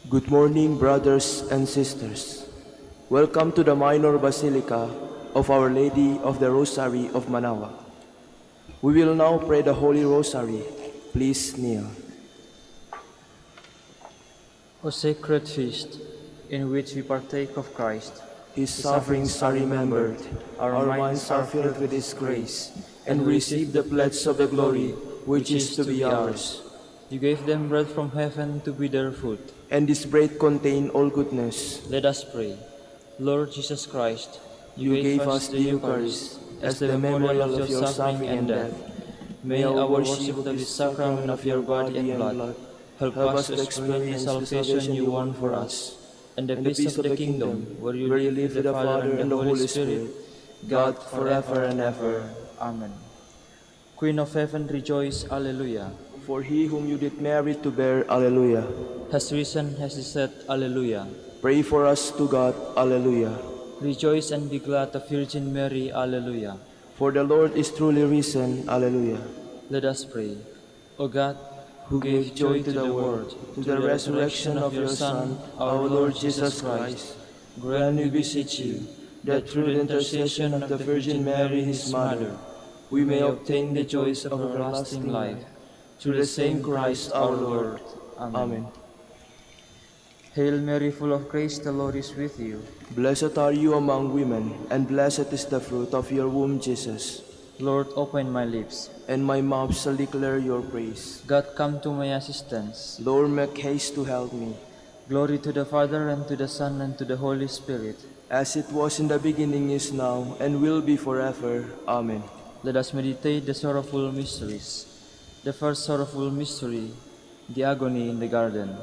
Good morning, brothers and sisters. Welcome to the Minor Basilica of Our Lady of the Rosary of Manaoag. We will now pray the Holy Rosary. Please kneel. O sacred feast, in which we partake of Christ, His sufferings are remembered, our minds are filled with His grace, and we receive the pledge of the glory which is to be ours. You gave them bread from heaven to be their food. And this bread contain all goodness. Let us pray. Lord Jesus Christ, You gave us the Eucharist as the memorial of your suffering and death. May our worship of this sacrament of your body and blood help us to experience the salvation you won for us, and the peace of the kingdom, where you live with the Father and the Holy Spirit, God forever and ever. Amen. Queen of heaven, rejoice, Alleluia. For he whom you did merit to bear, Alleluia. Has risen, has set, Alleluia. Pray for us to God, Alleluia. Rejoice and be glad, the Virgin Mary, Alleluia. For the Lord is truly risen, Alleluia. Let us pray. O God, who gave joy to the world, to the resurrection of your Son, our Lord Jesus Christ, grant, we beseech you, that through the intercession of the Virgin Mary, his mother, we may obtain the joys of everlasting life. Through the same Christ our Lord. Amen. Hail Mary, full of grace, the Lord is with you. Blessed are you among women, and blessed is the fruit of your womb, Jesus. Lord, open my lips, and my mouth shall declare your praise. God, come to my assistance. Lord, make haste to help me. Glory to the Father, and to the Son, and to the Holy Spirit. As it was in the beginning, is now, and will be forever. Amen. Let us meditate the sorrowful mysteries. The first sorrowful mystery, the agony in the garden.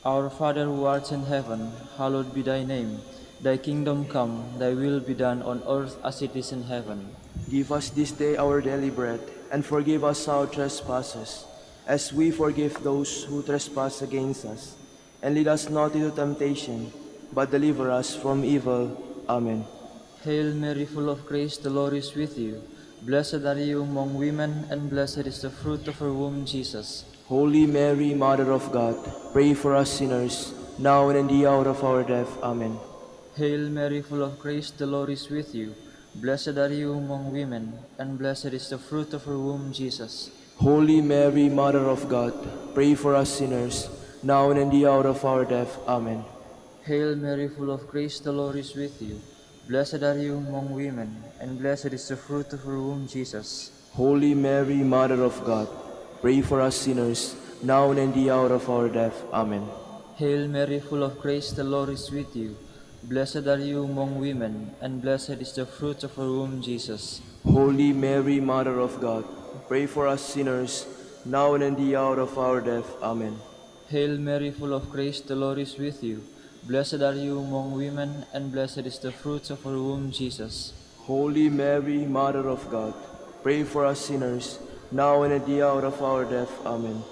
Our Father who art in heaven, hallowed be thy name. Thy kingdom come, thy will be done on earth as it is in heaven. Give us this day our daily bread, and forgive us our trespasses, as we forgive those who trespass against us. And lead us not into temptation, but deliver us from evil. Amen. Hail Mary, full of grace, the Lord is with you. Blessed are you among women, and blessed is the fruit of her womb, Jesus. Holy Mary, Mother of God, pray for us sinners, now and in the hour of our death. Amen. Hail Mary, full of grace, the Lord is with you. Blessed are you among women, and blessed is the fruit of her womb, Jesus. Holy Mary, Mother of God, pray for us sinners, now and in the hour of our death. Amen. Hail Mary, full of grace, the Lord is with you. Blessed are you among women, and blessed is the fruit of her womb, Jesus. Holy Mary, Mother of God, pray for us sinners, now and in the hour of our death. Amen. Hail Mary, full of grace, the Lord is with you. Blessed are you among women, and blessed is the fruit of her womb, Jesus. Holy Mary, Mother of God, pray for us sinners, now and in the hour of our death. Amen. Hail Mary, full of grace, the Lord is with you. Blessed are you among women, and blessed is the fruit of her womb, Jesus. Holy Mary, Mother of God, pray for us sinners, now and at the hour of our death. Amen.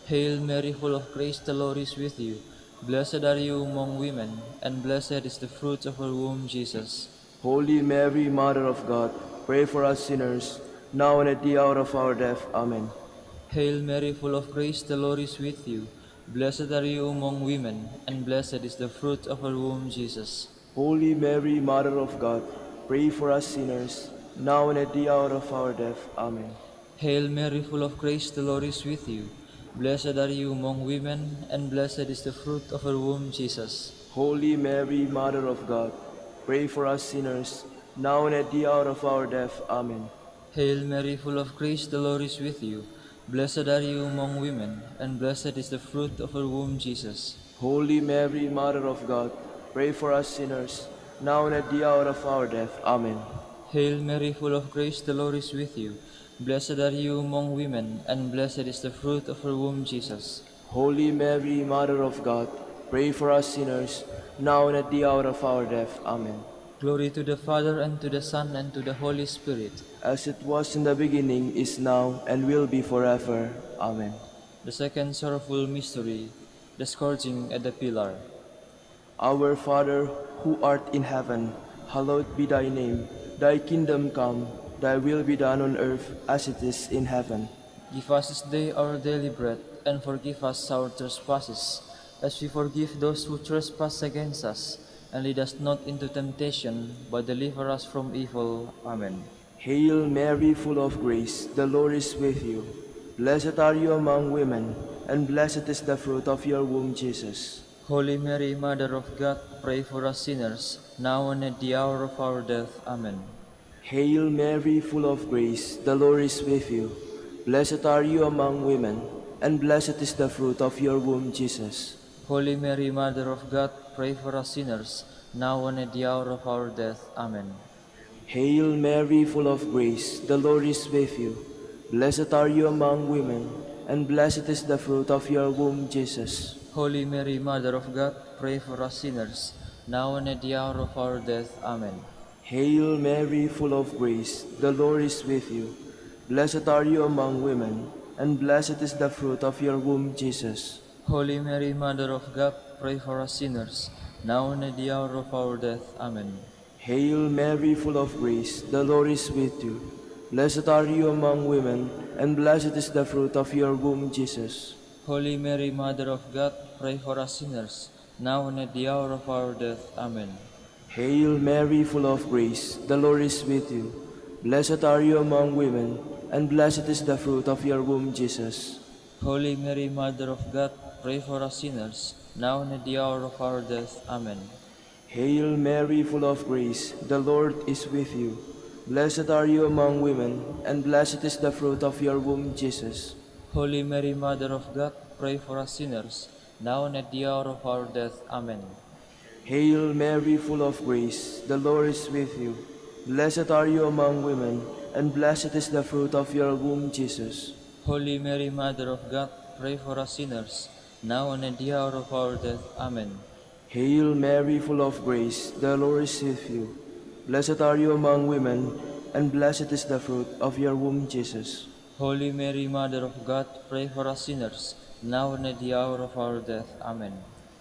Hail Mary, full of grace, the Lord is with you. Blessed are you among women, and blessed is the fruit of her womb, Jesus. Holy Mary, Mother of God, pray for us sinners, now and at the hour of our death. Amen. Hail Mary, full of grace, the Lord is with you. Blessed are you among women, and blessed is the fruit of her womb, Jesus. Holy Mary, Mother of God, pray for us sinners, now and at the hour of our death. Amen. Hail Mary, full of grace, the Lord is with you. Blessed are you among women, and blessed is the fruit of her womb, Jesus. Holy Mary, Mother of God, pray for us sinners, now and at the hour of our death. Amen. Hail Mary, full of grace, the Lord is with you. Blessed are you among women, and blessed is the fruit of her womb, Jesus. Holy Mary, Mother of God, pray for us sinners, now and at the hour of our death. Amen. Hail Mary, full of grace, the Lord is with you. Blessed are you among women, and blessed is the fruit of her womb, Jesus. Holy Mary, Mother of God, pray for us sinners, now and at the hour of our death. Amen. Glory to the Father, and to the Son, and to the Holy Spirit. As it was in the beginning, is now, and will be forever. Amen. The second sorrowful mystery, the scourging at the pillar. Our Father, who art in heaven, hallowed be thy name. Thy kingdom come, thy will be done on earth as it is in heaven. Give us this day our daily bread, and forgive us our trespasses, as we forgive those who trespass against us. And lead us not into temptation, but deliver us from evil. Amen. Hail Mary, full of grace, the Lord is with you. Blessed are you among women, and blessed is the fruit of your womb, Jesus. Holy Mary, Mother of God, pray for us sinners, now and at the hour of our death. Amen. Hail Mary, full of grace, the Lord is with you. Blessed are you among women, and blessed is the fruit of your womb, Jesus. Holy Mary, Mother of God, pray for us sinners, now and at the hour of our death. Amen. Hail Mary, full of grace, the Lord is with you. Blessed are you among women, and blessed is the fruit of your womb, Jesus. Holy Mary, Mother of God, pray for us sinners, now and at the hour of our death. Amen. Hail Mary, full of grace, the Lord is with you. Blessed are you among women, and blessed is the fruit of your womb, Jesus. Holy Mary, Mother of God, pray for us sinners, now and at the hour of our death. Amen. Hail Mary, full of grace, the Lord is with you. Blessed are you among women, and blessed is the fruit of your womb, Jesus. Holy Mary, Mother of God, pray for us sinners, now and at the hour of our death. Amen. Hail Mary, full of grace, the Lord is with you. Blessed are you among women, and blessed is the fruit of your womb, Jesus. Holy Mary, Mother of God, pray for us sinners, now and at the hour of our death. Amen. Hail Mary, full of grace, the Lord is with you. Blessed are you among women, and blessed is the fruit of your womb, Jesus. Holy Mary, Mother of God, pray for us sinners, now and at the hour of our death. Amen. Hail Mary, full of grace, the Lord is with you. Blessed are you among women, and blessed is the fruit of your womb, Jesus. Holy Mary, Mother of God, pray for us sinners, now and at the hour of our death. Amen. Hail Mary, full of grace, the Lord is with you. Blessed are you among women, and blessed is the fruit of your womb, Jesus. Holy Mary, Mother of God, pray for us sinners, now and at the hour of our death. Amen.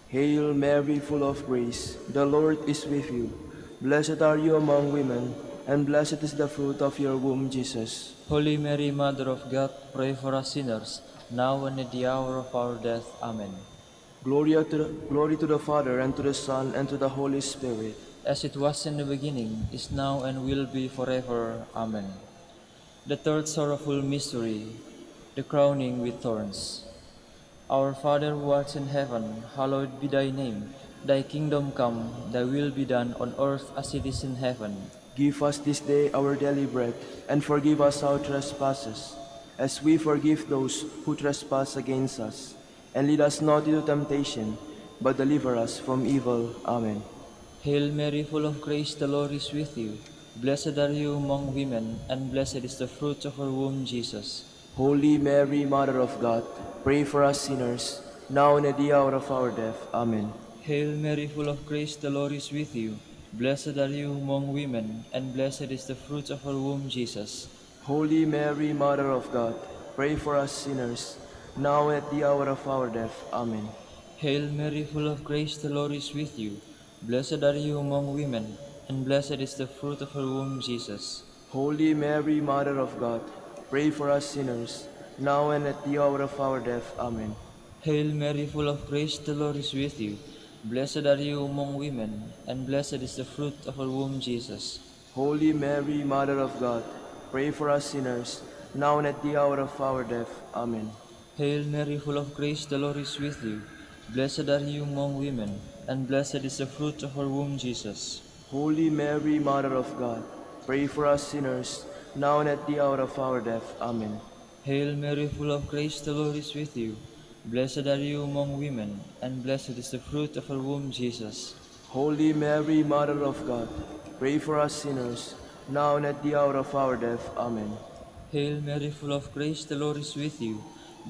Hail Mary, full of grace, the Lord is with you. Blessed are you among women, and blessed is the fruit of your womb, Jesus. Holy Mary, Mother of God, pray for us sinners, now and at the hour of our death. Amen. Glory to the Father, and to the Son, and to the Holy Spirit. As it was in the beginning, is now, and will be forever. Amen. The third sorrowful mystery, the crowning with thorns. Our Father who art in heaven, hallowed be thy name. Thy kingdom come, thy will be done on earth as it is in heaven. Give us this day our daily bread, and forgive us our trespasses, as we forgive those who trespass against us. And lead us not into temptation, but deliver us from evil. Amen. Hail Mary, full of grace, the Lord is with you. Blessed are you among women, and blessed is the fruit of her womb, Jesus. Holy Mary, Mother of God, pray for us sinners, now and at the hour of our death. Amen. Hail Mary, full of grace, the Lord is with you. Blessed are you among women, and blessed is the fruit of her womb, Jesus. Holy Mary, Mother of God, pray for us sinners, now and at the hour of our death. Amen. Hail Mary, full of grace, the Lord is with you. Blessed are you among women, and blessed is the fruit of her womb, Jesus. Holy Mary, Mother of God, pray for us sinners, now and at the hour of our death. Amen. Hail Mary, full of grace, the Lord is with you. Blessed are you among women, and blessed is the fruit of her womb, Jesus. Holy Mary, Mother of God, pray for us sinners, now and at the hour of our death. Amen. Hail Mary, full of grace, the Lord is with you. Blessed are you among women, and blessed is the fruit of her womb, Jesus. Holy Mary, Mother of God, pray for us sinners, now and at the hour of our death. Amen. Hail Mary, full of grace, the Lord is with you. Blessed are you among women, and blessed is the fruit of her womb, Jesus. Holy Mary, Mother of God, pray for us sinners, now and at the hour of our death. Amen. Hail Mary, full of grace, the Lord is with you.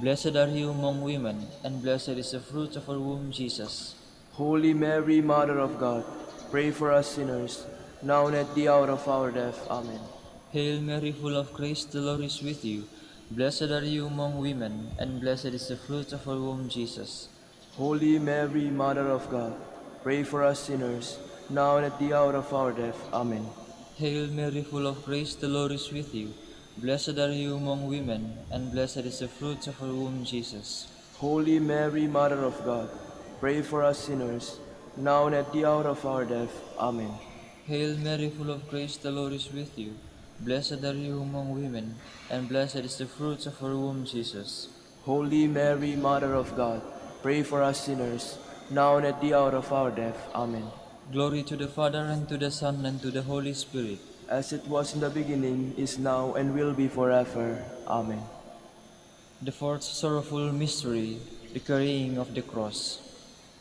Blessed are you among women, and blessed is the fruit of her womb, Jesus. Holy Mary, Mother of God, pray for us sinners, now and at the hour of our death. Amen. Hail Mary, full of grace, the Lord is with you. Blessed are you among women, and blessed is the fruit of her womb, Jesus. Holy Mary, Mother of God, pray for us sinners, now and at the hour of our death. Amen. Hail Mary, full of grace, the Lord is with you. Blessed are you among women, and blessed is the fruit of her womb, Jesus. Holy Mary, Mother of God, pray for us sinners, now and at the hour of our death. Amen. Hail Mary, full of grace, the Lord is with you. Blessed are you among women, and blessed is the fruit of your womb, Jesus. Holy Mary, Mother of God, pray for us sinners, now and at the hour of our death. Amen. Glory to the Father, and to the Son, and to the Holy Spirit. As it was in the beginning, is now, and will be forever. Amen. The fourth sorrowful mystery, the carrying of the cross.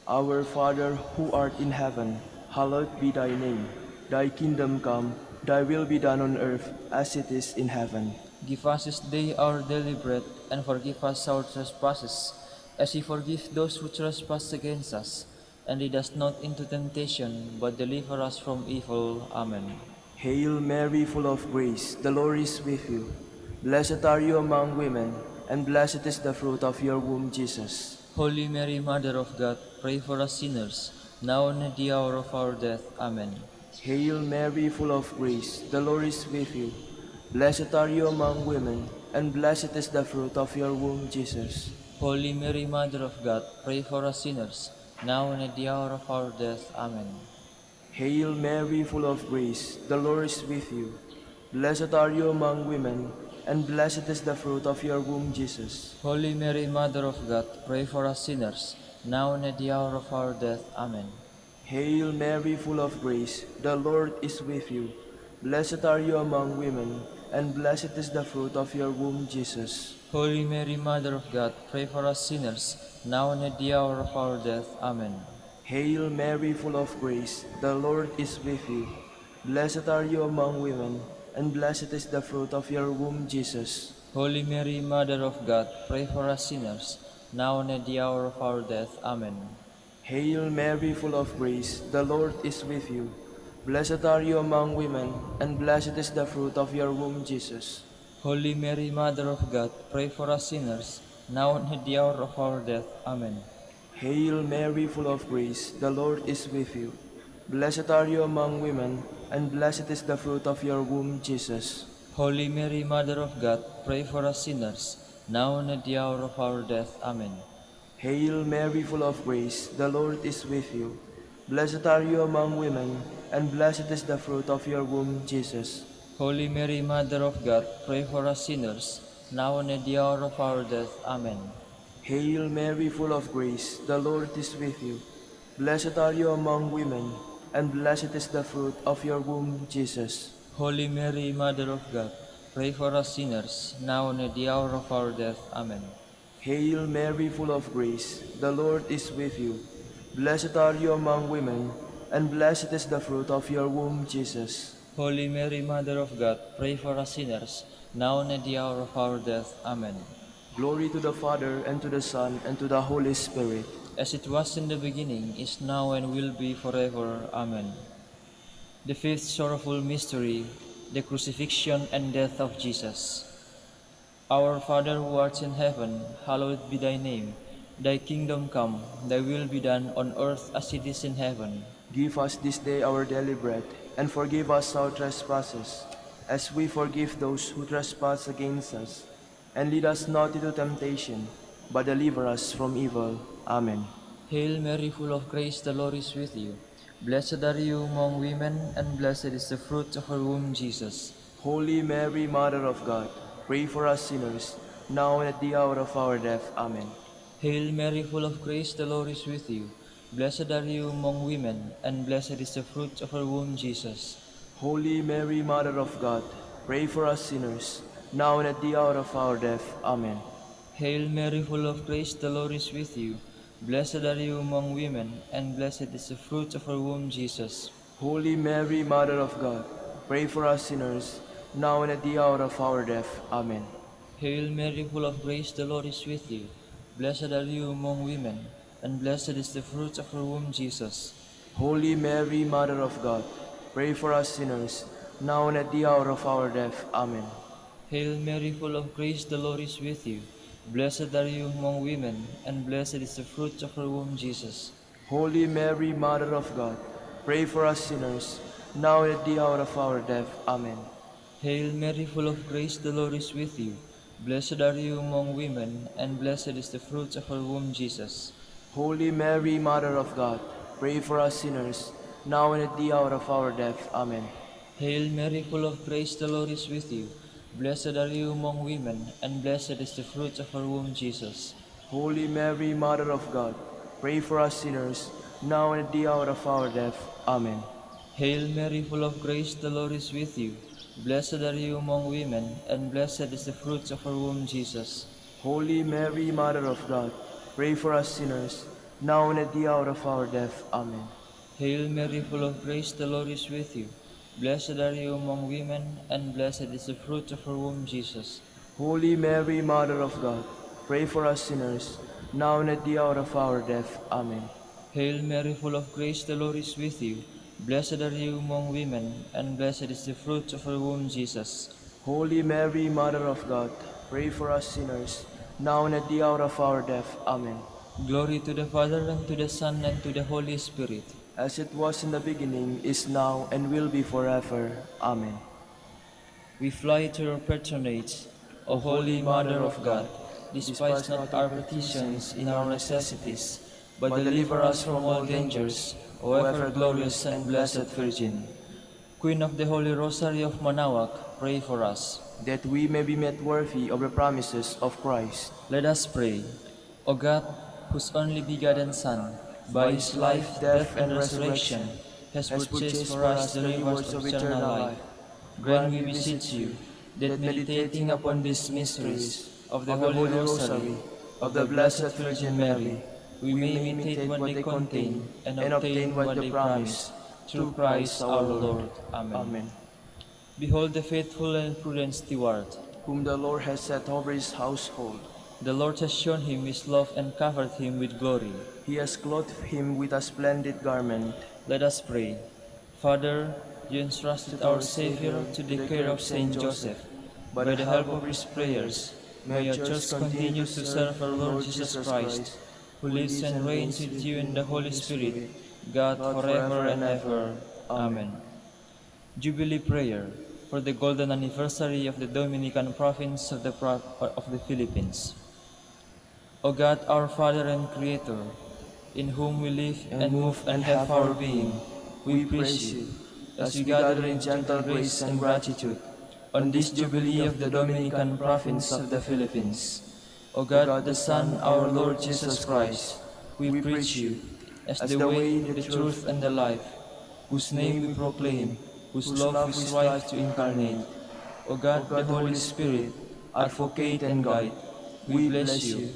Our Father, who art in heaven, hallowed be thy name. Thy kingdom come, thy will be done on earth as it is in heaven. Give us this day our daily bread, and forgive us our trespasses, as we forgive those who trespass against us. And lead us not into temptation, but deliver us from evil. Amen. Hail Mary, full of grace, the Lord is with you. Blessed are you among women, and blessed is the fruit of your womb, Jesus. Holy Mary, Mother of God, pray for us sinners, now and at the hour of our death. Amen. Hail Mary, full of grace, the Lord is with you. Blessed are you among women, and blessed is the fruit of your womb, Jesus. Holy Mary, Mother of God, pray for us sinners, now and at the hour of our death. Amen. Hail Mary, full of grace, the Lord is with you. Blessed are you among women, and blessed is the fruit of your womb, Jesus. Holy Mary, Mother of God, pray for us sinners, now and at the hour of our death. Amen. Hail Mary, full of grace, the Lord is with you. Blessed are you among women, and blessed is the fruit of your womb, Jesus. Holy Mary, Mother of God, pray for us sinners, now and at the hour of our death. Amen. Hail Mary, full of grace, the Lord is with you. Blessed are you among women, and blessed is the fruit of your womb, Jesus. Holy Mary, Mother of God, pray for us sinners, now and at the hour of our death. Amen. Hail Mary, full of grace, the Lord is with you. Blessed are you among women, and blessed is the fruit of your womb, Jesus. Holy Mary, Mother of God, pray for us sinners, now and at the hour of our death. Amen. Hail Mary, full of grace, the Lord is with you. Blessed are you among women, and blessed is the fruit of your womb, Jesus. Holy Mary, Mother of God, pray for us sinners, now and at the hour of our death. Amen. Hail Mary, full of grace, the Lord is with you. Blessed are you among women, and blessed is the fruit of your womb, Jesus. Holy Mary, Mother of God, pray for us sinners, now and at the hour of our death. Amen. Hail Mary, full of grace, the Lord is with you. Blessed are you among women, and blessed is the fruit of your womb, Jesus. Holy Mary, Mother of God, pray for us sinners, now and at the hour of our death. Amen. Hail Mary, full of grace, the Lord is with you. Blessed are you among women, and blessed is the fruit of your womb, Jesus. Holy Mary, Mother of God, pray for us sinners, now and at the hour of our death. Amen. Glory to the Father, and to the Son, and to the Holy Spirit. As it was in the beginning, is now, and will be forever. Amen. The fifth sorrowful mystery, the crucifixion and death of Jesus. Our Father who art in heaven, hallowed be thy name. Thy kingdom come, thy will be done on earth as it is in heaven. Give us this day our daily bread, and forgive us our trespasses, as we forgive those who trespass against us. And lead us not into temptation, but deliver us from evil. Amen. Hail Mary, full of grace, the Lord is with you. Blessed are you among women, and blessed is the fruit of your womb, Jesus. Holy Mary, Mother of God, pray for us sinners, now and at the hour of our death. Amen. Hail Mary, full of grace, the Lord is with you. Blessed are you among women, and blessed is the fruit of your womb, Jesus. Holy Mary, Mother of God, pray for us sinners, now and at the hour of our death. Amen. Hail Mary, full of grace, the Lord is with you. Blessed are you among women, and blessed is the fruit of your womb, Jesus. Holy Mary, Mother of God, pray for us sinners, now and at the hour of our death. Amen. Hail Mary, full of grace, the Lord is with you. Blessed are you among women, and blessed is the fruit of your womb, Jesus. Holy Mary, Mother of God, pray for us sinners, now and at the hour of our death. Amen. Hail Mary, full of grace, the Lord is with you. Blessed are you among women, and blessed is the fruit of your womb, Jesus. Holy Mary, Mother of God, pray for us sinners, now and at the hour of our death. Amen. Hail Mary, full of grace, the Lord is with you. Blessed are you among women, and blessed is the fruit of your womb, Jesus. Holy Mary, Mother of God, pray for us sinners, now and at the hour of our death. Amen. Hail Mary, full of grace, the Lord is with you. Blessed are you among women, and blessed is the fruit of your womb, Jesus. Holy Mary, Mother of God, pray for us sinners, now and at the hour of our death. Amen. Hail Mary, full of grace, the Lord is with you. Blessed are you among women, and blessed is the fruit of your womb, Jesus. Holy Mary, Mother of God, pray for us sinners, now and at the hour of our death. Amen. Hail Mary, full of grace, the Lord is with you. Blessed are you among women, and blessed is the fruit of your womb, Jesus. Holy Mary, Mother of God, pray for us sinners, now and at the hour of our death. Amen. Hail Mary, full of grace, the Lord is with you. Blessed are you among women, and blessed is the fruit of your womb, Jesus. Holy Mary, Mother of God, pray for us sinners, now and at the hour of our death. Amen. Glory to the Father, and to the Son, and to the Holy Spirit. As it was in the beginning, is now, and will be forever. Amen. We fly to your patronage, O Holy Mother of God. Despise not our petitions in our necessities, but deliver us from all dangers, O ever-glorious and blessed Virgin. Queen of the Holy Rosary of Manaoag, pray for us. That we may be made worthy of the promises of Christ. Let us pray. O God, whose only begotten Son, by his life, death, and resurrection, has purchased for us the rewards of eternal life, grant, we beseech you, that meditating upon these mysteries of the Holy Rosary of the Blessed Virgin Mary, we may imitate what they contain and obtain what they promise, through Christ our Lord. Amen. Amen. Behold the faithful and prudent steward, Whom the Lord has set over his household. the Lord has shown him his love and covered him with glory. He has clothed him with a splendid garment. Let us pray. Father, you entrusted our Savior to the care of Saint Joseph. By the help of his prayers, may your church continue to serve our Lord Jesus Christ, who lives and reigns with you in the Holy Spirit, God forever and ever. Amen. Jubilee Prayer for the golden anniversary of the Dominican province of the Philippines. O God, our Father and Creator, in whom we live and move and have our being, we praise you, as we gather in gentle grace and gratitude on this Jubilee of the Dominican province of the Philippines. O God, the Son, our Lord Jesus Christ, we preach you as the way, the truth, and the life, whose name we proclaim, whose love we strive to incarnate. O God, the Holy Spirit, advocate and guide, we bless you,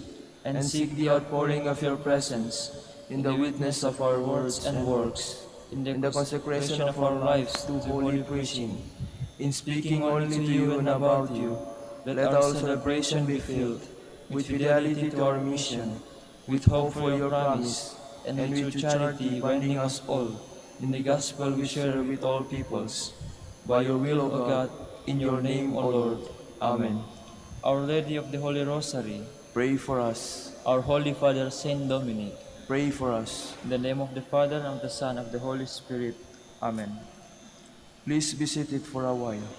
and seek the outpouring of your presence in the witness of our words and works, in the consecration of our lives to holy preaching, in speaking only to you and about you. Let our celebration be filled with fidelity to our mission, with hope for your promise, and with charity binding us all in the gospel we share with all peoples. By your will, O God, in your name, O Lord. Amen. Our Lady of the Holy Rosary, Pray for us. our Holy Father, Saint Dominic, Pray for us. in the name of the Father, and of the Son, and of the Holy Spirit. Amen. Please be seated for a while.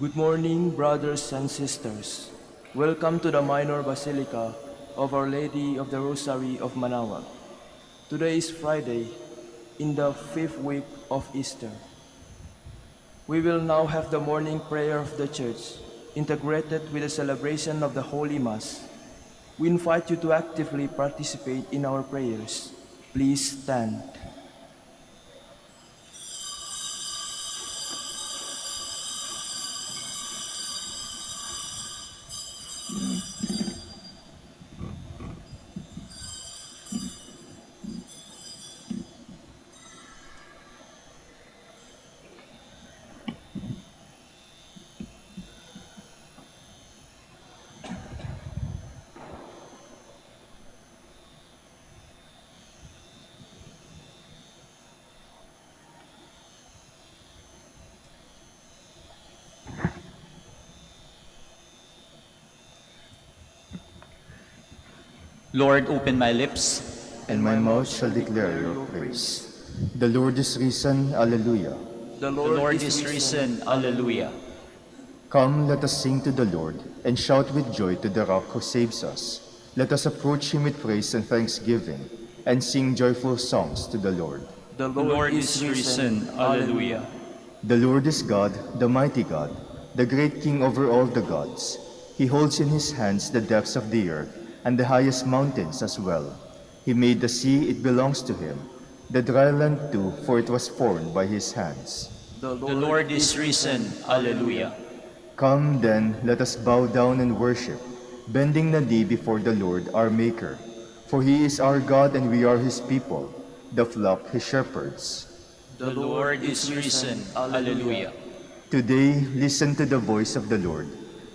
Good morning, brothers and sisters. Welcome to the Minor Basilica of Our Lady of the Rosary of Manaoag. Today is Friday, in the 5th week of Easter. We will now have the morning prayer of the Church, integrated with the celebration of the Holy Mass. We invite you to actively participate in our prayers. Please stand. Lord, open my lips, and my mouth shall declare your praise. The Lord is risen, alleluia. The the Lord is risen, alleluia. Come, let us sing to the Lord, and shout with joy to the rock who saves us. Let us approach him with praise and thanksgiving, and sing joyful songs to the Lord. The The Lord is risen. Alleluia. The Lord is God, the mighty God, the great King over all the gods. He holds in his hands the depths of the earth, and the highest mountains as well. He made the sea, it belongs to him, the dry land too, for it was formed by his hands. The Lord is risen. Alleluia. Come then, let us bow down and worship, bending the knee before the Lord our Maker. For he is our God and we are his people, the flock his shepherds. The Lord is risen. Alleluia. Today, listen to the voice of the Lord.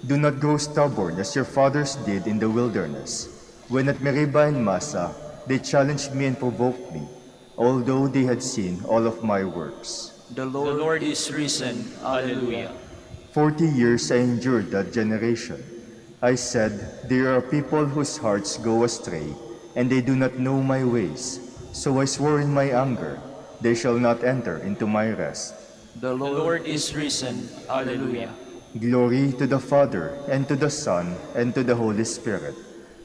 Do not grow stubborn as your fathers did in the wilderness, when at Meribah and Massa they challenged me and provoked me, although they had seen all of my works. The Lord is risen. Alleluia. 40 years I endured that generation. I said, there are people whose hearts go astray, and they do not know my ways. So I swore in my anger, they shall not enter into my rest. The Lord is risen. Alleluia. Glory to the Father, and to the Son, and to the Holy Spirit,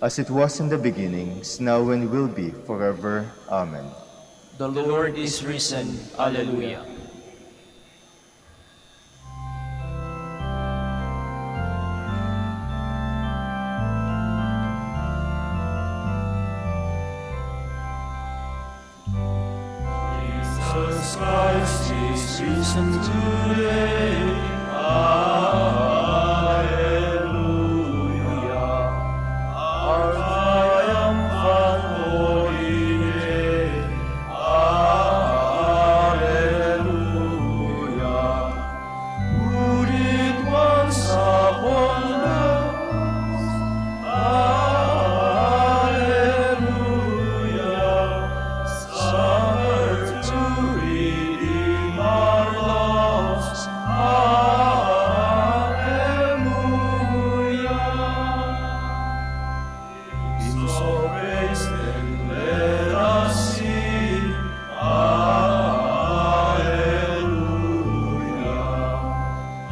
as it was in the beginning, is now, and will be forever. Amen. The Lord is risen. Alleluia. Jesus Christ is risen today. Alleluia. Our triumphant holy day. Alleluia. Who did once upon the Alleluia. Suffered to redeem our lost. Alleluia. Hymns of praise then let us sing. Alleluia.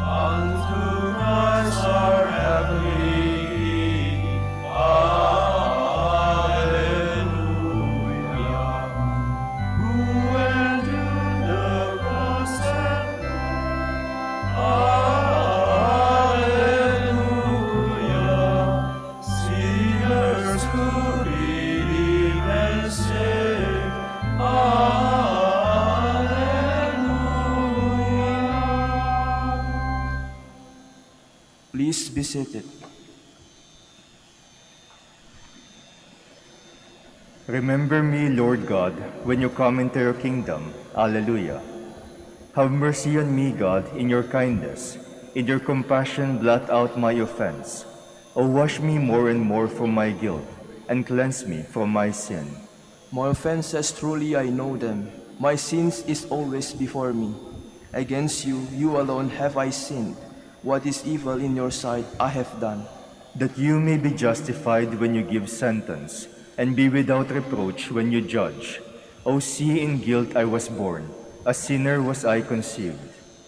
Unto Christ our heavenly King. Alleluia. Who endured the cross and Alleluia. Sinners to redeem and save. Alleluia. Please be seated. Remember me, Lord God, when you come into your kingdom. Alleluia. Have mercy on me, God, in your kindness. In your compassion, blot out my offense. O wash me more and more from my guilt, and cleanse me from my sin. My offenses truly I know them. My sins is always before me. Against you, you alone have I sinned. What is evil in your sight I have done. That you may be justified when you give sentence, and be without reproach when you judge. O see, in guilt I was born, a sinner was I conceived.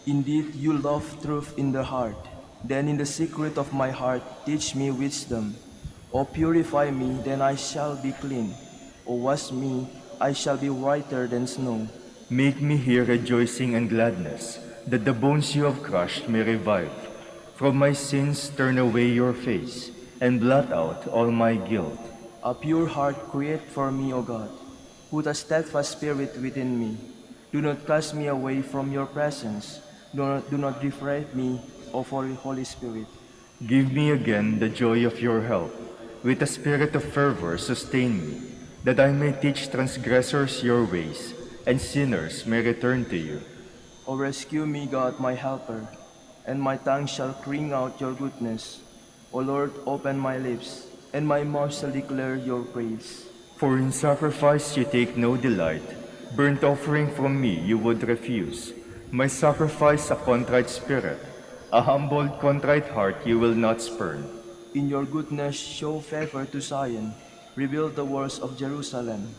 Indeed, you love truth in the heart. Then in the secret of my heart, teach me wisdom. O purify me, then I shall be clean. O wash me, I shall be whiter than snow. Make me hear rejoicing and gladness, that the bones you have crushed may revive. From my sins turn away your face, and blot out all my guilt. A pure heart create for me, O God. Put a steadfast spirit within me. Do not cast me away from your presence. Do not deprive me of your Holy Spirit. Give me again the joy of your help. With a spirit of fervor sustain me, that I may teach transgressors your ways, and sinners may return to you. O rescue me, God, my helper, and my tongue shall cring out your goodness. O Lord, open my lips, and my mouth shall declare your praise. For in sacrifice you take no delight, burnt offering from me you would refuse. My sacrifice a contrite spirit, a humbled contrite heart you will not spurn. In your goodness show favor to Zion, rebuild the walls of Jerusalem.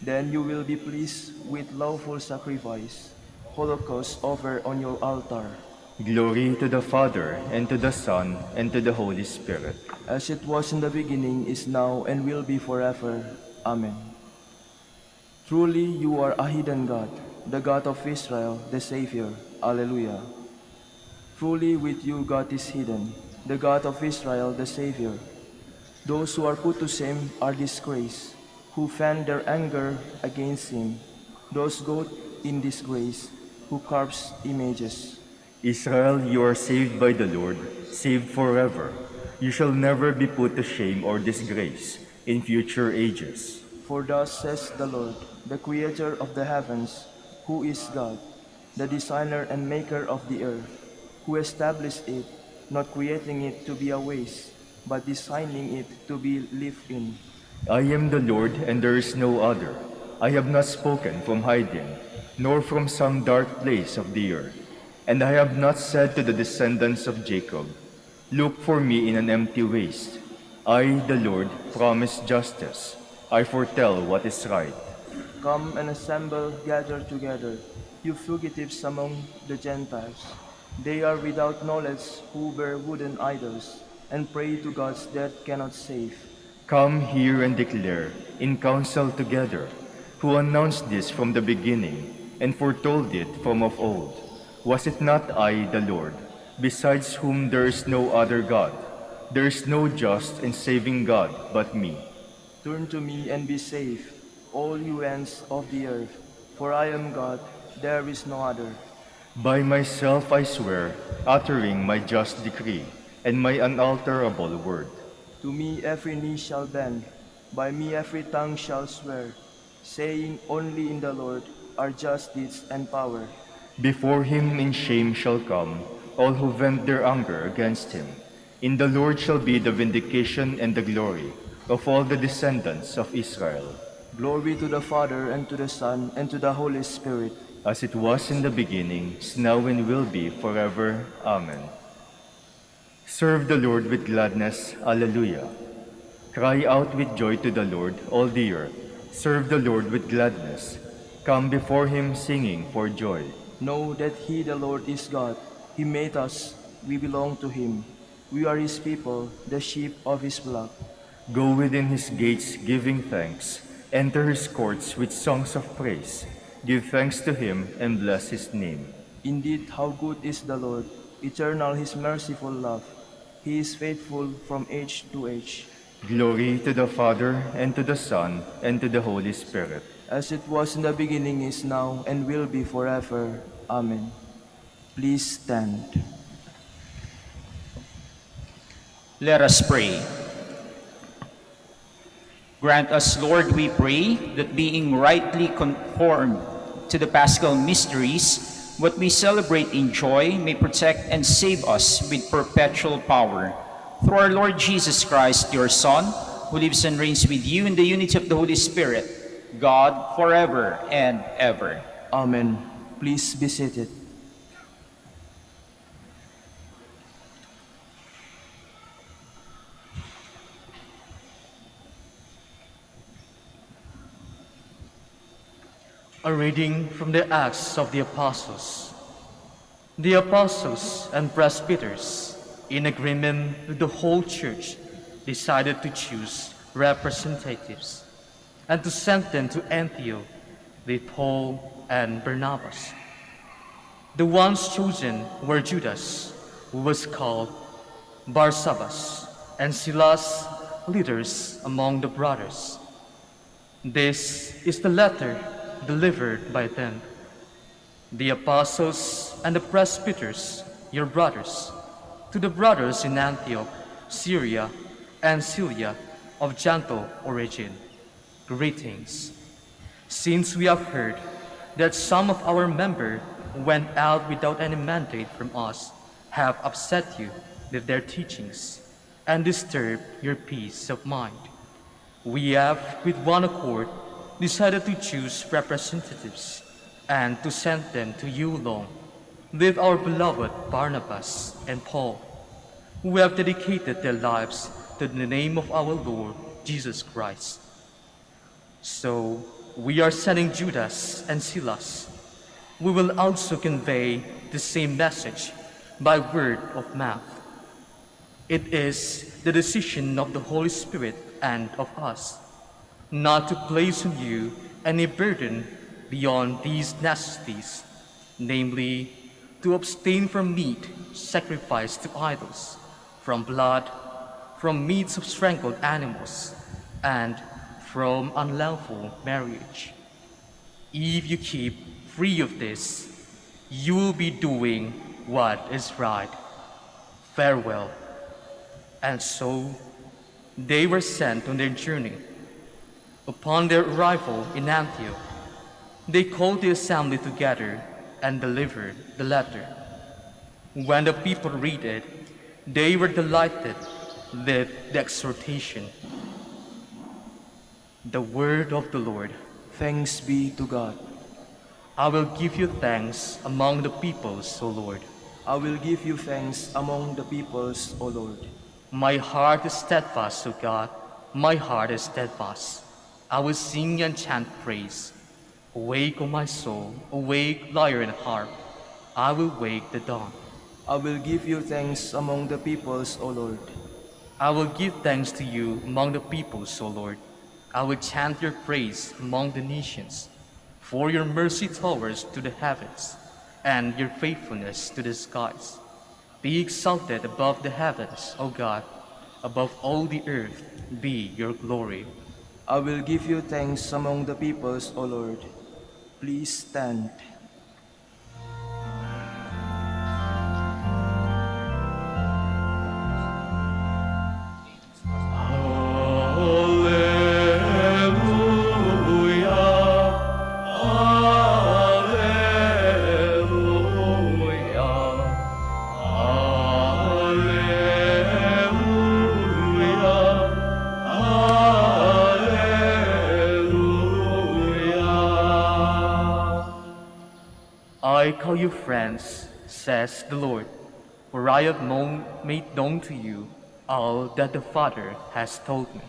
Then you will be pleased with lawful sacrifice, holocaust offered on your altar. Glory to the Father, and to the Son, and to the Holy Spirit. as it was in the beginning, is now, and will be forever. Amen. Truly you are a hidden God, the God of Israel, the Savior. Alleluia. Truly with you God is hidden, the God of Israel, the Savior. Those who are put to shame are disgraced, who fan their anger against him. Those go in disgrace, who carves images. Israel, you are saved by the Lord, saved forever. You shall never be put to shame or disgrace in future ages. For thus says the Lord, the Creator of the heavens, who is God, the designer and maker of the earth, who established it, not creating it to be a waste, but designing it to be lived in. I am the Lord, and there is no other. I have not spoken from hiding, nor from some dark place of the earth. And I have not said to the descendants of Jacob, look for me in an empty waste. I, the Lord, promise justice. I foretell what is right. Come and assemble, gather together, you fugitives among the Gentiles. They are without knowledge who bear wooden idols, and pray to gods that cannot save. Come here and declare, in council together, who announced this from the beginning, and foretold it from of old. Was it not I, the Lord, besides whom there is no other God? There is no just and saving God but me. Turn to me and be saved, all you ends of the earth, for I am God, there is no other. By myself I swear, uttering my just decree, and my unalterable word. To me every knee shall bend, by me every tongue shall swear, saying only in the Lord are just deeds and power. Before him in shame shall come all who vent their anger against him. In the Lord shall be the vindication and the glory of all the descendants of Israel. Glory to the Father, and to the Son, and to the Holy Spirit. As it was in the beginning, is now and will be forever. Amen. Serve the Lord with gladness. Alleluia. Cry out with joy to the Lord, all the earth. Serve the Lord with gladness. Come before him singing for joy. Know that he, the Lord, is God. He made us, we belong to him. We are his people, the sheep of his flock. Go within his gates giving thanks. Enter his courts with songs of praise. Give thanks to him and bless his name. Indeed, how good is the Lord, eternal his merciful love. He is faithful from age to age. Glory to the Father, and to the Son, and to the Holy Spirit. As it was in the beginning, is now, and will be forever. Amen. Please stand. Let us pray. Grant us, Lord, we pray, that being rightly conformed to the Paschal mysteries, what we celebrate in joy may protect and save us with perpetual power. Through our Lord Jesus Christ, your Son, who lives and reigns with you in the unity of the Holy Spirit, God, forever and ever. Amen. Please be seated. A reading from the Acts of the Apostles. The apostles and presbyters, in agreement with the whole church, decided to choose representatives and to send them to Antioch with Paul and Barnabas. The ones chosen were Judas, who was called Barsabbas, and Silas, leaders among the brothers. This is the letter delivered by them. The apostles and the presbyters, your brothers, to the brothers in Antioch, Syria, and Cilicia of gentle origin, greetings. Since we have heard that some of our members went out without any mandate from us, have upset you with their teachings, and disturbed your peace of mind, we have, with one accord, decided to choose representatives and to send them to you along with our beloved Barnabas and Paul, who have dedicated their lives to the name of our Lord Jesus Christ. So we are sending Judas and Silas. We will also convey the same message by word of mouth. It is the decision of the Holy Spirit and of us not to place on you any burden beyond these necessities, namely, to abstain from meat sacrificed to idols, from blood, from meats of strangled animals, and from unlawful marriage. If you keep free of this, you will be doing what is right. Farewell. And so they were sent on their journey. Upon their arrival in Antioch, they called the assembly together and delivered the letter. When the people read it, they were delighted with the exhortation. The word of the Lord. Thanks be to God. I will give you thanks among the peoples, O Lord. I will give you thanks among the peoples, O Lord. My heart is steadfast, O God. My heart is steadfast. I will sing and chant praise. Awake, O my soul, awake, lyre and harp. I will wake the dawn. I will give you thanks among the peoples, O Lord. I will give thanks to you among the peoples, O Lord. I will chant your praise among the nations. For your mercy towers to the heavens, and your faithfulness to the skies. Be exalted above the heavens, O God. Above all the earth be your glory. I will give you thanks among the peoples, O Lord. Please stand. I call you friends, says the Lord, for I have made known to you all that the Father has told me.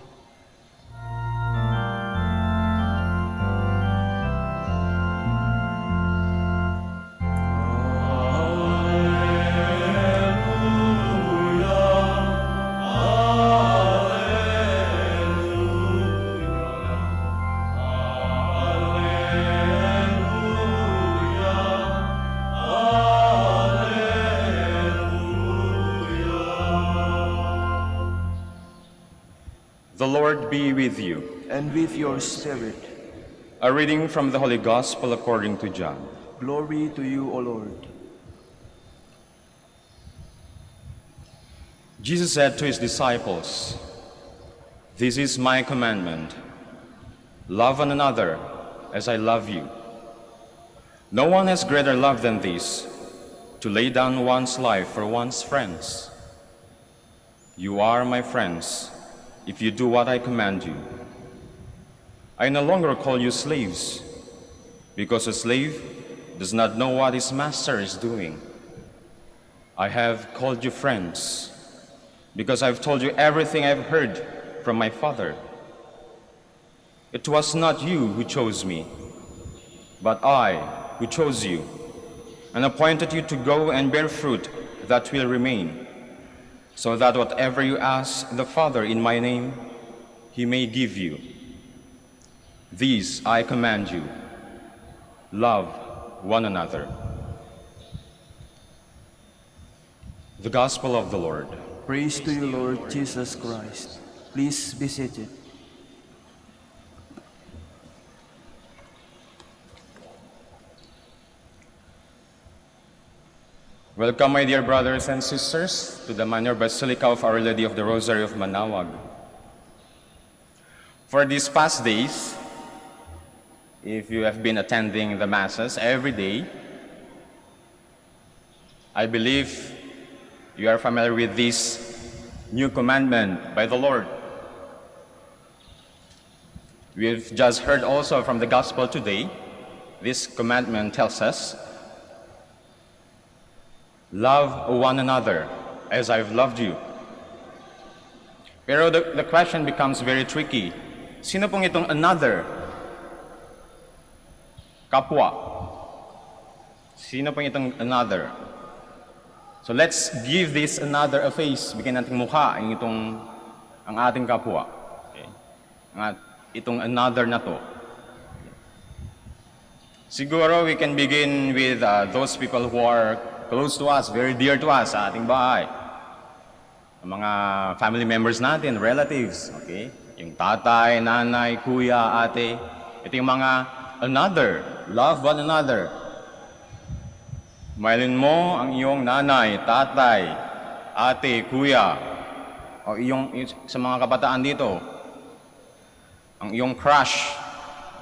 The Lord be with you. And with your spirit. A reading from the Holy Gospel according to John. Glory to you, O Lord. Jesus said to his disciples, "This is my commandment. Love one another as I love you. No one has greater love than this, to lay down one's life for one's friends. You are my friends if you do what I command you. I no longer call you slaves, because a slave does not know what his master is doing. I have called you friends, because I've told you everything I've heard from my Father. It was not you who chose me, but I who chose you, and appointed you to go and bear fruit that will remain, so that whatever you ask the Father in my name, he may give you. These I command you, love one another." The Gospel of the Lord. Praise to you, Lord Jesus Christ. Please be seated. Welcome, my dear brothers and sisters, to the Minor Basilica of Our Lady of the Rosary of Manaoag. For these past days, if you have been attending the Masses every day, I believe you are familiar with this new commandment by the Lord. We've just heard also from the Gospel today, this commandment tells us, love one another as I've loved you. Pero the question becomes very tricky. Sino pong itong another? Kapwa. Sino pong itong another? So let's give this another a face. Bigyan natin mukha ang ating kapwa. Okay? Itong another na to. Siguro we can begin with those people who are close to us, very dear to us sa ating bahay. Ang mga family members natin, relatives. Okay? Yung tatay, nanay, kuya, ate. Ito yung mga another. Love one another. Mahalin mo ang iyong nanay, tatay, ate, kuya, o sa mga kabataan dito, ang iyong crush,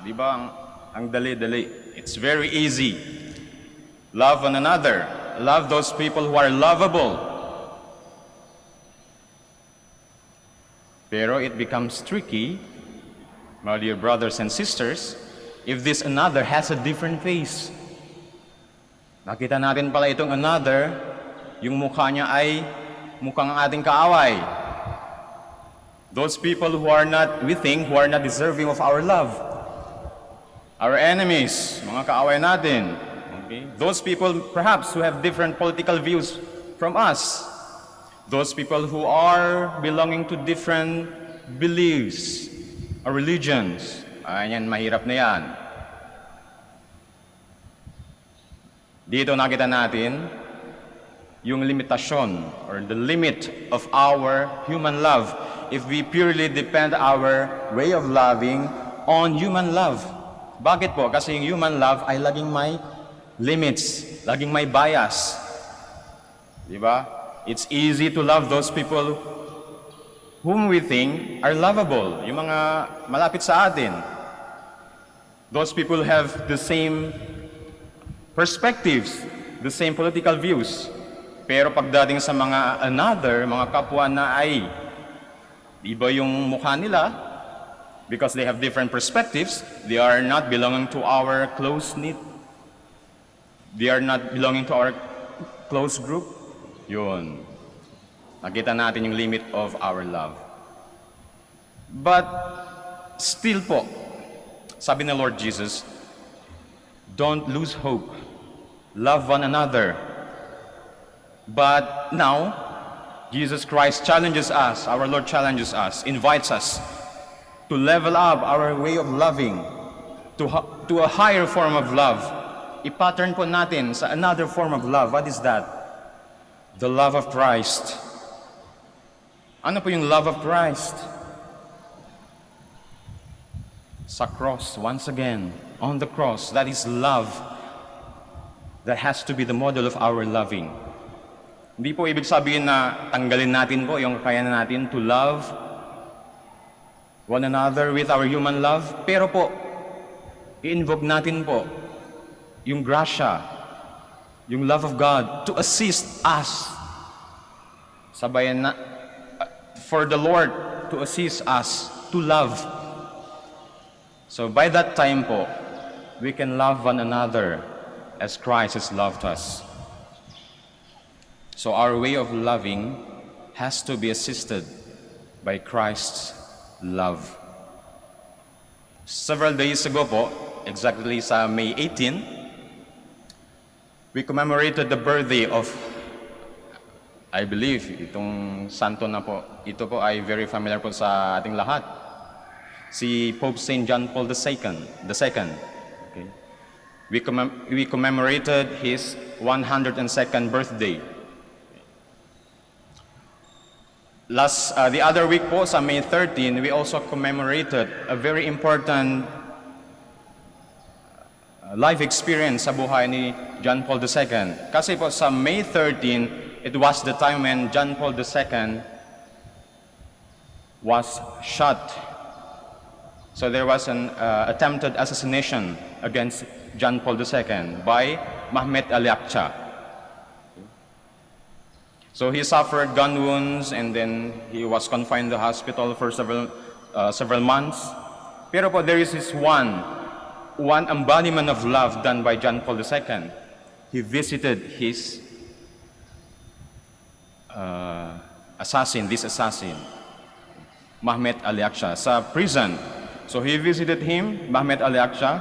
di ba? Ang dali-dali. It's very easy. Love one another. Love those people who are lovable. Pero it becomes tricky, my dear brothers and sisters, if this another has a different face. Nakita natin pala itong another, yung mukha niya ay mukhang ating kaaway. Those people who are not, we think, who are not deserving of our love. Our enemies, mga kaaway natin. Okay? Those people perhaps who have different political views from us. Those people who are belonging to different beliefs or religions. Ayan, mahirap na yan. Dito nakita natin yung limitasyon or the limit of our human love if we purely depend our way of loving on human love. Bakit po? Kasi yung human love ay laging may limits, laging may bias. Di ba? It's easy to love those people whom we think are lovable, yung mga malapit sa atin. Those people have the same perspectives, the same political views. Pero pagdating sa mga another, mga kapwa na ay iba yung mukha nila, because they have different perspectives, they are not belonging to our close-knit, they are not belonging to our close group. Yun. Nakita natin yung limit of our love. But still po, sabi ni Lord Jesus, don't lose hope. Love one another. But now, Jesus Christ challenges us, our Lord challenges us, invites us to level up our way of loving to a higher form of love. I-pattern po natin sa another form of love. What is that? The love of Christ. Ano po yung love of Christ? Sa cross, once again, on the cross, that is love. That has to be the model of our loving. Hindi po ibig sabihin na tanggalin natin po yung kakayanan natin to love one another with our human love. Pero po, i-invoke natin po yung grasya, yung love of God to assist us. Sabayan na, for the Lord to assist us to love. So by that time po, we can love one another as Christ has loved us. So our way of loving has to be assisted by Christ's love. Several days ago po, exactly sa May 18, we commemorated the birthday of, I believe, itong santo na po, ito po ay very familiar po sa ating lahat. Si Pope St. John Paul II. Okay. We commemorated his 102nd birthday. The other week po, sa May 13, we also commemorated a very important life experience sa buhay ni John Paul II. Kasi po sa May 13, it was the time when John Paul II was shot. So there was an attempted assassination against John Paul II by Mehmet Ali Akça. So he suffered gun wounds and then he was confined in the hospital for several months. Pero po, there is this one embodiment of love done by John Paul II. He visited his assassin, Mehmet Ali Akça, sa prison. So he visited him, Mehmet Ali Akça,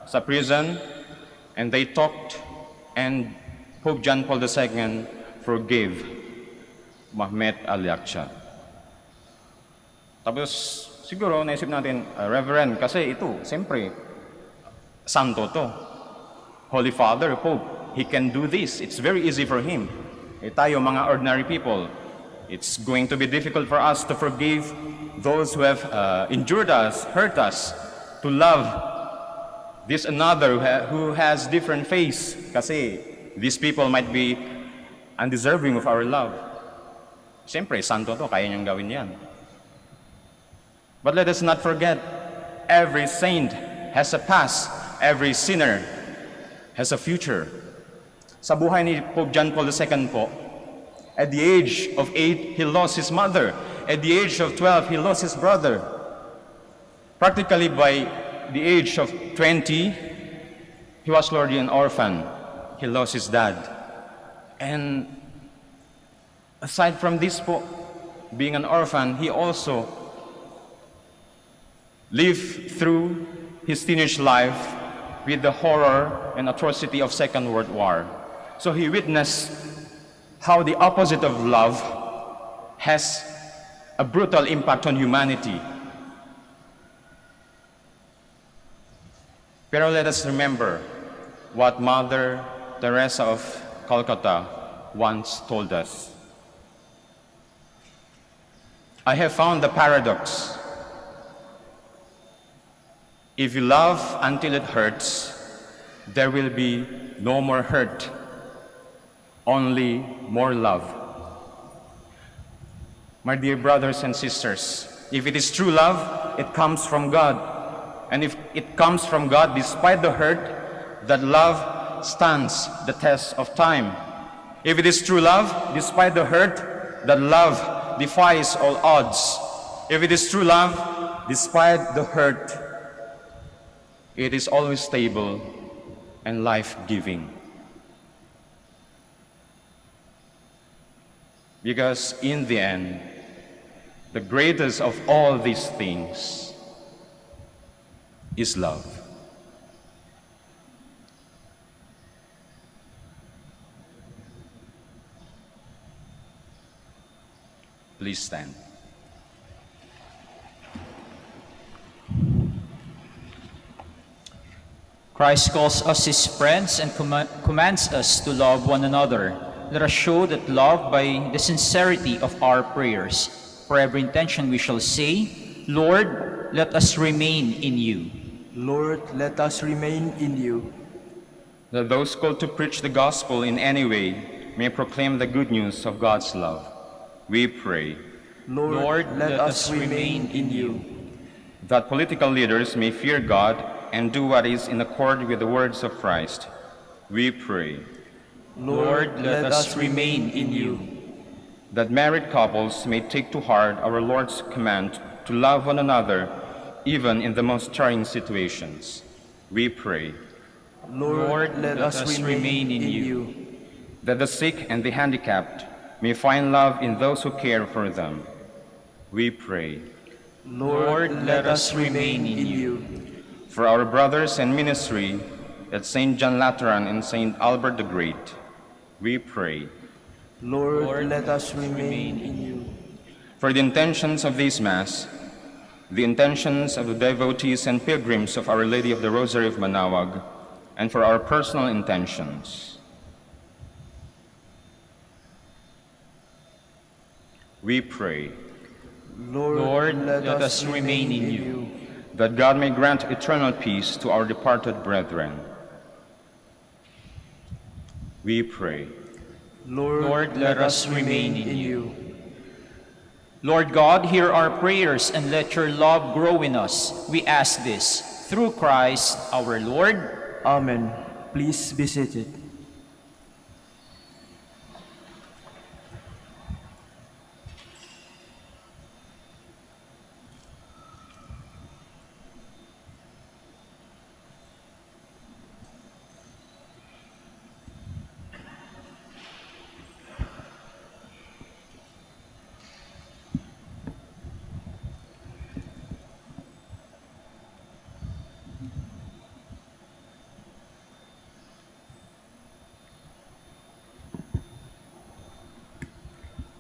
sa prison, and they talked, and Pope John Paul II forgave Mahmet Al-Yaksha. Tapos, siguro, naisip natin, Reverend, kasi ito, siyempre, santo to. Holy Father, Pope, he can do this. It's very easy for him. Tayo, mga ordinary people, it's going to be difficult for us to forgive those who have injured us, hurt us, to love this another who has different faith. Kasi these people might be undeserving of our love. Siyempre, santo to, kaya niyang gawin yan. But let us not forget, every saint has a past, every sinner has a future. Sa buhay ni Pope John Paul II po, at the age of 8, he lost his mother. At the age of 12, he lost his brother. Practically by the age of 20, he was already an orphan. He lost his dad. And aside from this po, being an orphan, he also lived through his teenage life with the horror and atrocity of Second World War. So he witnessed how the opposite of love has a brutal impact on humanity. Pero let us remember what Mother Teresa of Calcutta once told us. I have found the paradox. If you love until it hurts, there will be no more hurt, only more love. My dear brothers and sisters, if it is true love, it comes from God. And if it comes from God, despite the hurt, that love stands the test of time. If it is true love, despite the hurt, that love defies all odds. If it is true love, despite the hurt, it is always stable and life-giving. Because in the end, the greatest of all these things is love. Please stand. Christ calls us his friends and commands us to love one another. Let us show that love by the sincerity of our prayers. For every intention we shall say, Lord, let us remain in you. Lord, let us remain in you. That those called to preach the gospel in any way may proclaim the good news of God's love. We pray. Lord, let us remain in you. That political leaders may fear God and do what is in accord with the words of Christ. We pray. Lord, let us remain in you. That married couples may take to heart our Lord's command to love one another, even in the most trying situations. We pray. Lord, let us remain in you. That the sick and the handicapped may find love in those who care for them. We pray. Lord, let us remain in you. For our brothers in ministry at St. John Lateran and St. Albert the Great, we pray. Lord, let us remain in you. For the intentions of this Mass, the intentions of the devotees and pilgrims of Our Lady of the Rosary of Manaoag, and for our personal intentions, we pray. Lord, let us remain in you. That God may grant eternal peace to our departed brethren. We pray. Lord, let us remain in you. Lord God, hear our prayers and let your love grow in us. We ask this through Christ our Lord. Amen. Please be seated.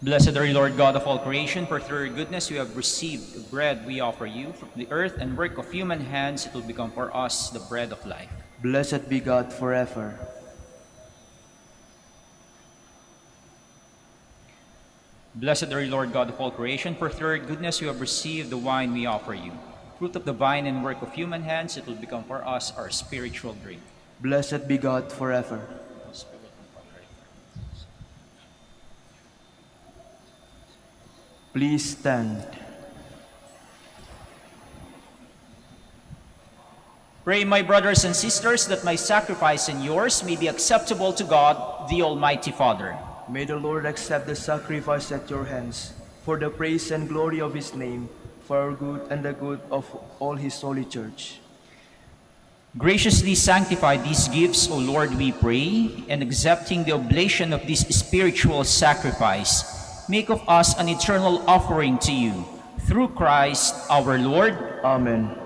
Blessed are you, Lord God of all creation, for through your goodness we have received the bread we offer you. From the earth and work of human hands, it will become for us the bread of life. Blessed be God forever. Blessed are you, Lord God of all creation, for through your goodness you have received the wine we offer you. Fruit of the vine and work of human hands, it will become for us our spiritual drink. Blessed be God forever. Please stand. Pray, my brothers and sisters, that my sacrifice and yours may be acceptable to God, the Almighty Father. May the Lord accept the sacrifice at your hands, for the praise and glory of his name, for our good and the good of all his holy church. Graciously sanctify these gifts, O Lord, we pray, and accepting the oblation of this spiritual sacrifice, make of us an eternal offering to you. Through Christ our Lord. Amen.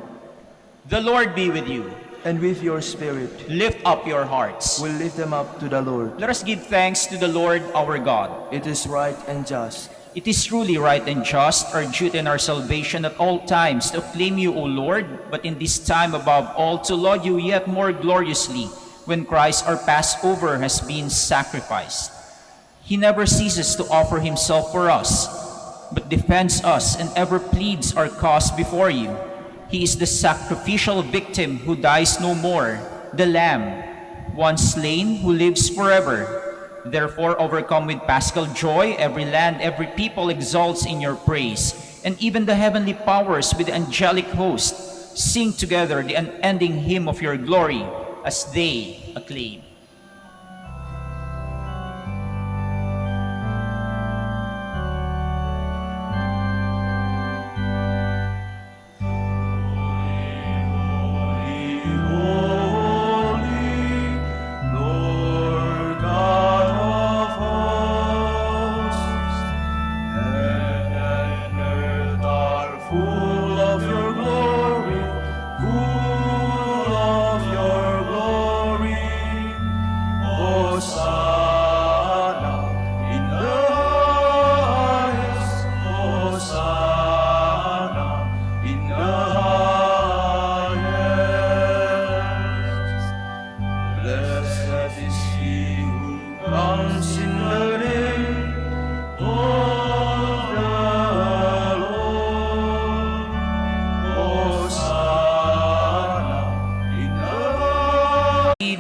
The Lord be with you. And with your spirit, Lift up your hearts. we'll lift them up to the Lord. Let us give thanks to the Lord our God. It is right and just. It is truly right and just, our duty and our salvation at all times to acclaim you, O Lord, but in this time above all to laud you yet more gloriously when Christ our Passover has been sacrificed. He never ceases to offer himself for us, but defends us and ever pleads our cause before you. He is the sacrificial victim who dies no more, the Lamb, one slain who lives forever. Therefore, overcome with paschal joy, every land, every people exalts in your praise, and even the heavenly powers with the angelic host sing together the unending hymn of your glory as they acclaim.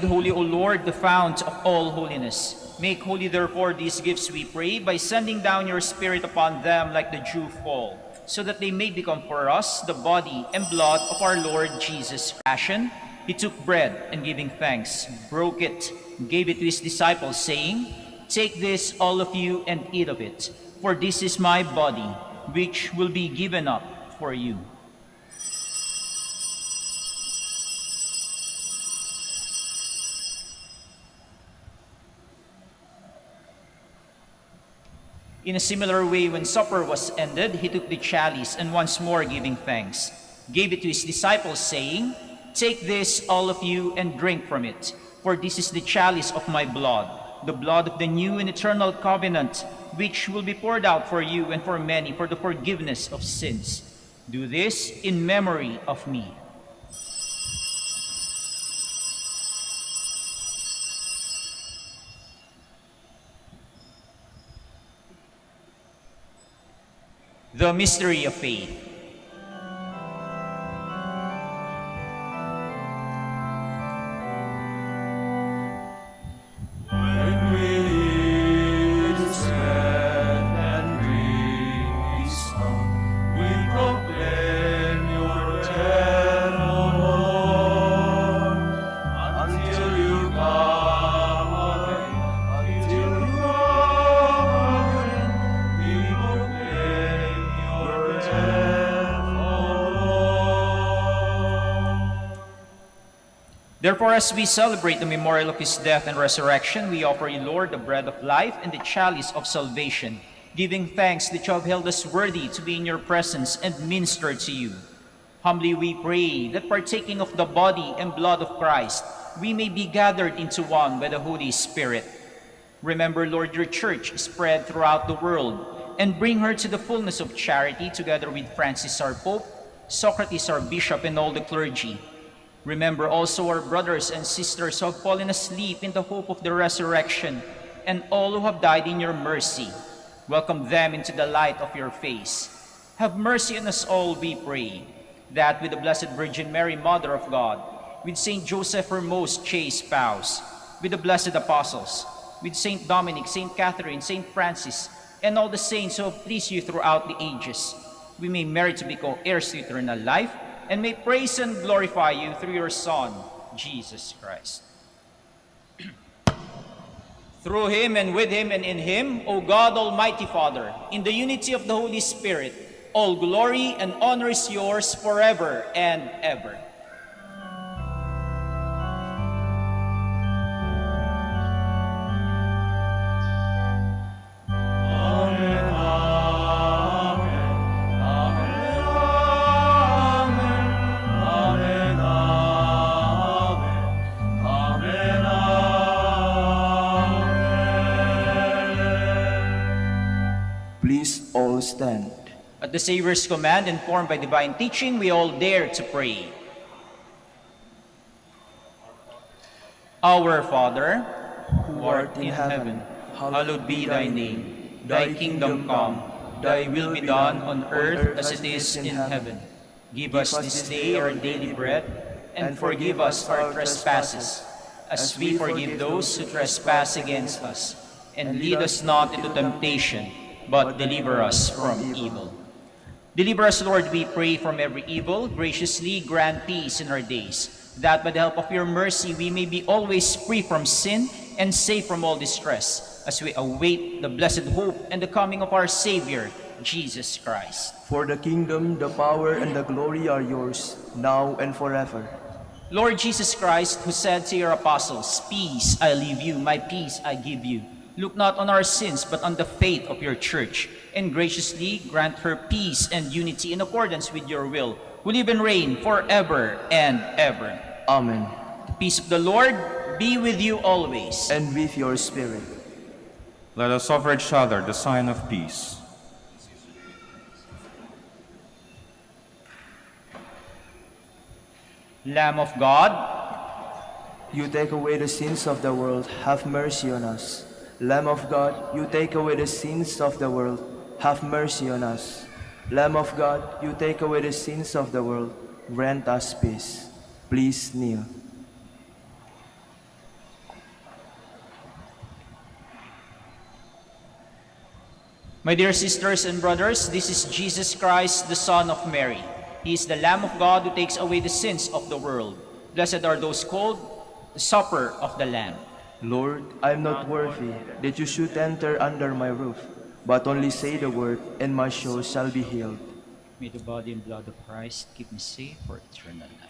Holy, O Lord, the fount of all holiness. Make holy, therefore, these gifts, we pray, by sending down your Spirit upon them like the dew fall, so that they may become for us the body and blood of our Lord Jesus. Passion, he took bread, and giving thanks, broke it, gave it to his disciples, saying, "Take this, all of you, and eat of it, for this is my body, which will be given up for you." In a similar way, when supper was ended, he took the chalice, and once more giving thanks, gave it to his disciples, saying, "Take this, all of you, and drink from it, for this is the chalice of my blood, the blood of the new and eternal covenant, which will be poured out for you and for many for the forgiveness of sins. Do this in memory of me." The mystery of faith. When we stand and drink this cup, we proclaim your death, O Lord, until you come again. Until you come again, we proclaim your death, O Lord. Therefore, as we celebrate the memorial of his death and resurrection, we offer you, Lord, the bread of life and the chalice of salvation, giving thanks that you have held us worthy to be in your presence and minister to you. Humbly we pray that partaking of the body and blood of Christ, we may be gathered into one by the Holy Spirit. Remember, Lord, your church spread throughout the world, and bring her to the fullness of charity, together with Francis our Pope, Socrates our Bishop, and all the clergy. Remember also our brothers and sisters who have fallen asleep in the hope of the resurrection, and all who have died in your mercy. Welcome them into the light of your face. Have mercy on us all, we pray, that with the Blessed Virgin Mary, Mother of God, with Saint Joseph, her most chaste spouse, with the blessed apostles, with Saint Dominic, Saint Catherine, Saint Francis, and all the saints who have pleased you throughout the ages, we may merit to be co-heirs to eternal life, and may praise and glorify you through your Son, Jesus Christ. Through him, and with him, and in him, O God, Almighty Father, in the unity of the Holy Spirit, all glory and honor is yours forever and ever. Please all stand. At the Savior's command, informed by divine teaching, we all dare to pray. Our Father, who art in heaven, hallowed be thy name. Thy kingdom come, thy will be done on earth as it is in heaven. Give us this day our daily bread, and forgive us our trespasses, as we forgive those who trespass against us. And lead us not into temptation, but deliver us from evil. Deliver us, Lord, we pray, from every evil. Graciously grant peace in our days, that by the help of your mercy we may be always free from sin and safe from all distress, as we await the blessed hope and the coming of our Savior, Jesus Christ. For the kingdom, the power, and the glory are yours, now and forever. Lord Jesus Christ, who said to your apostles, "Peace I leave you, my peace I give you," look not on our sins, but on the faith of your church, and graciously grant her peace and unity in accordance with your will, who live and reign forever and ever. Amen. The peace of the Lord be with you always. And with your spirit. Let us offer each other the sign of peace. Lamb of God, You take away the sins of the world, have mercy on us. Lamb of God, you take away the sins of the world, have mercy on us. Lamb of God, you take away the sins of the world, grant us peace. Please kneel. my dear sisters and brothers, this is Jesus Christ, the Son of Mary. He is the Lamb of God who takes away the sins of the world. Blessed are those called the supper of the Lamb. Lord, I am not worthy that you should enter under my roof, but only say the word, and my soul shall be healed. May the body and blood of Christ keep me safe for eternal life.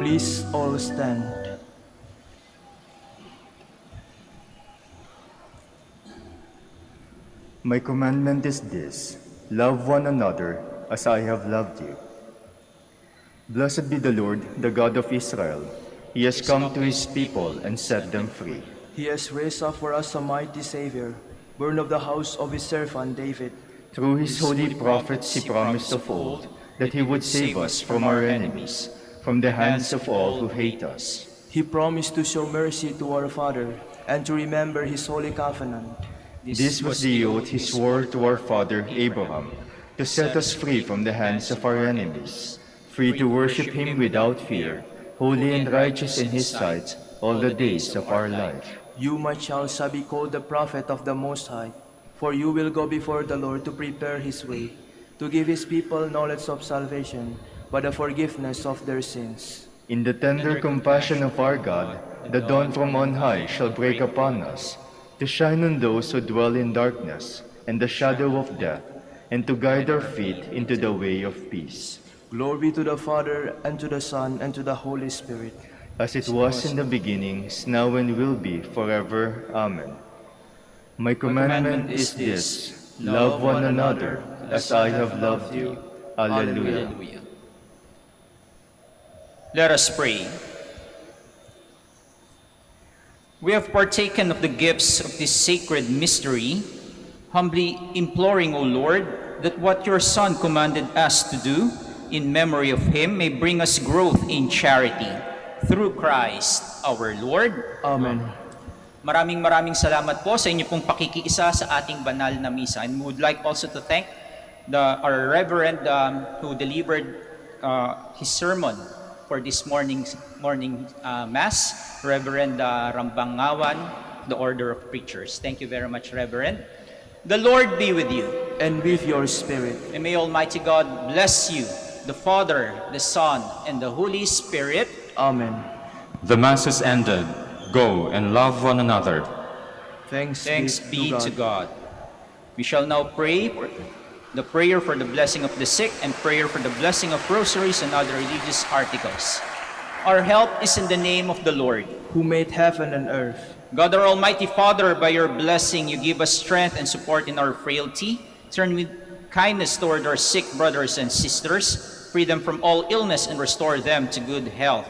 Please all stand. My commandment is this: love one another as I have loved you. Blessed be the Lord, the God of Israel. He has come to his people and set them free. He has raised up for us a mighty Savior, born of the house of his servant David. Through his holy prophets he promised of old that he would save us from our enemies, from the hands of all who hate us. He promised to show mercy to our father and to remember his holy covenant. This was the oath he swore to our father Abraham, to set us free from the hands of our enemies, free to worship him without fear, holy and righteous in his sight all the days of our life. You, my child, shall be called the prophet of the Most High, for you will go before the Lord to prepare his way, to give his people knowledge of salvation by the forgiveness of their sins. In the tender compassion of our God, the dawn from on high shall break upon us, to shine on those who dwell in darkness and the shadow of death, and to guide our feet into the way of peace. Glory to the Father, and to the Son, and to the Holy Spirit. As it was in the beginning, is now and will be, forever. Amen. My commandment is this: love one another as I have loved you. Alleluia. Let us pray. We have partaken of the gifts of this sacred mystery, humbly imploring, O Lord, that what your Son commanded us to do in memory of him may bring us growth in charity. Through Christ our Lord. Amen. Maraming salamat po sa inyo pong pakikiisa sa ating banal na misa. And we would like also to thank our Reverend who delivered his sermon for this morning Mass, Reverend Rambangawan, the Order of Preachers. Thank you very much, Reverend. The Lord be with you. And with your spirit. And may Almighty God bless you, the Father, the Son, and the Holy Spirit. Amen. The Mass is ended. Go and love one another. Thanks be to God. We shall now pray for the prayer for the blessing of the sick and prayer for the blessing of rosaries and other religious articles. Our help is in the name of the Lord, who made heaven and earth. God, our Almighty Father, by your blessing you give us strength and support in our frailty. Turn with kindness toward our sick brothers and sisters, free them from all illness and restore them to good health.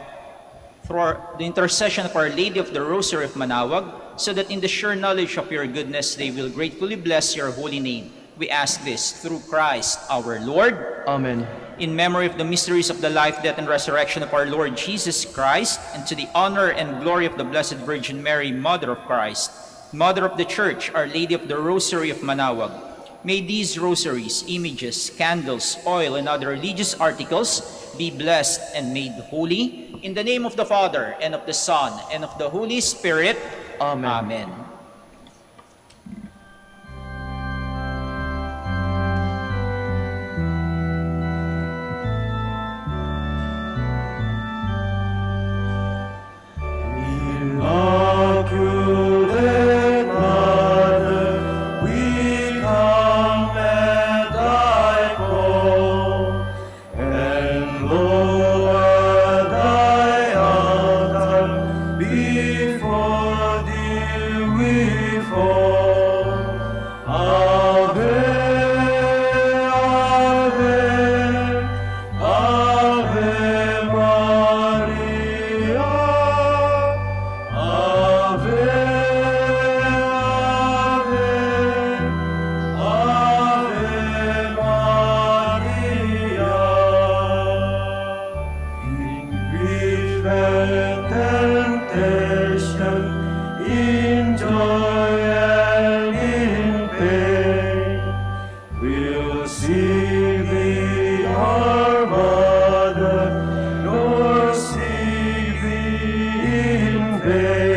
Through the intercession of Our Lady of the Rosary of Manaoag, so that in the sure knowledge of your goodness they will gratefully bless your holy name. We ask this through Christ our Lord. Amen. In memory of the mysteries of the life, death, and resurrection of our Lord Jesus Christ, and to the honor and glory of the Blessed Virgin Mary, Mother of Christ, Mother of the Church, Our Lady of the Rosary of Manaoag, may these rosaries, images, candles, oil, and other religious articles be blessed and made holy. In the name of the Father, and of the Son, and of the Holy Spirit. Amen. Amen. Immaculate Mother, we come at thy call, and lower thy altar, before thee we fall. Ave, Ave, Ave Maria. Ave, Ave, Ave Maria. In grief and temptation, in joy and in pain, we'll see thee, our Mother, nor see thee in vain.